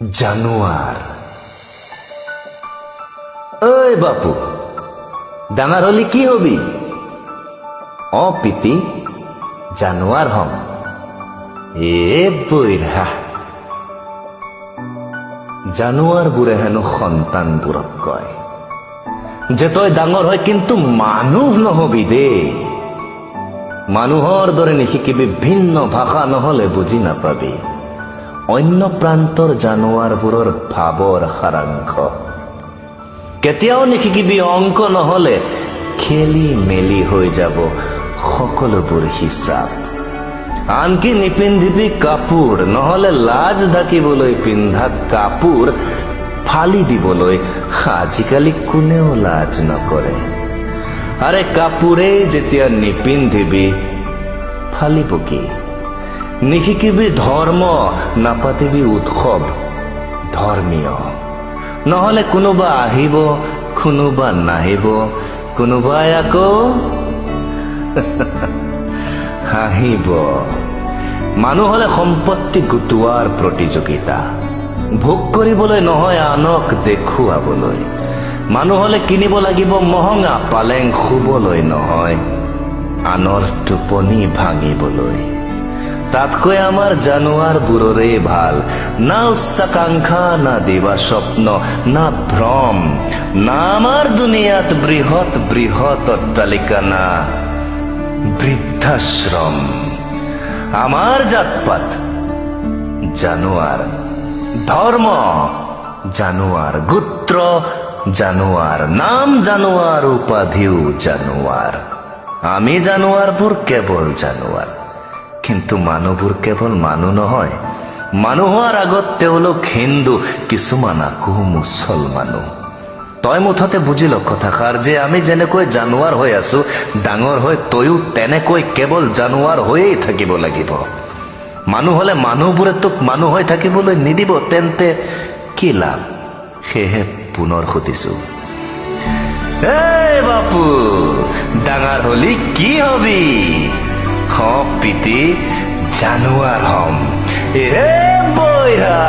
জানুয়াৰ। ওই বাপু, ডাঙৰ হলি কি হবি? অ পিতি, জানুয়াৰ হম। এ বৈৰা, জানুয়াৰ বুড়ে হেনো সন্তানবোৰক কয় যে তই ডাঙৰ হয় কিন্তু মানুহ নহবি দে। মানুহৰ দৰে নিশিকিবি, ভিন্ন ভাষা নহলে বুজি নাপাবি অন্য প্ৰান্তৰ জানুৱাৰবোৰৰ ভাৱৰ সাৰাংশ। কেতিয়াও নিশিকিবি অংক, নহলে খেলি মেলি হৈ যাব সকলোবোৰ হিচাপ। আনকি নিপিন্ধিবি কাপোৰ, নহলে লাজ ঢাকিবলৈ পিন্ধা কাপোৰ ফালি দিবলৈ আজিকালি কোনেও লাজ নকৰে। আৰে কাপোৰেই যেতিয়া নিপিন্ধিবি ফালিব কি? নিশিকিবি ধৰ্ম, নাপাতিবি উৎসৱ ধৰ্মীয়, নহলে কোনোবা আহিব, কোনোবা নাহিব, কোনোবাই আকৌ হাঁহিব। মানুহ হলে সম্পত্তি গোটোৱাৰ প্ৰতিযোগিতা, ভোগ কৰিবলৈ নহয় আনক দেখুৱাবলৈ। মানুহ হলে কিনিব লাগিব মহঙা পালেং, শুবলৈ নহয় আনৰ টোপনি ভাঙিবলৈ। তাতকৈ আমাৰ জানুৱাৰবোৰৰে ভাল। না উচ্চাকাংক্ষা, না দিবা স্বপ্ন, না ভ্ৰম, না আমাৰ দুনিয়াত বৃহৎ বৃহৎ অট্টালিকা, না বৃদ্ধাশ্ৰম। আমাৰ জাতপাত জানুৱাৰ, ধৰ্ম জানুৱাৰ, গোত্ৰ জানুৱাৰ, নাম জানুৱাৰ, উপাধিও জানুৱাৰ। আমি জানুৱাৰবোৰ কেৱল জানুৱাৰ, কিন্তু মানুহবোৰ কেৱল মানুহ নহয়। মানুহৰ আগত তেওঁলোক হিন্দু, কিছুমান আকৌ মুছলমানো। তই মুঠতে বুজি ল কথাষাৰ যে আমি যেনেকৈ জানুৱাৰ হৈ আছো, ডাঙৰ হৈ তয়ো তেনেকৈ কেৱল জানুৱাৰ হৈয়েই থাকিব লাগিব। মানুহ হলে মানুহবোৰে তোক মানুহ হৈ থাকিবলৈ নিদিব, তেন্তে কি লাভ? সেয়েহে পুনৰ সুধিছো, এই বাপু, ডাঙৰ হলি কি হবি? পিতি, জানুৱাৰ হম। এ বৈৰা।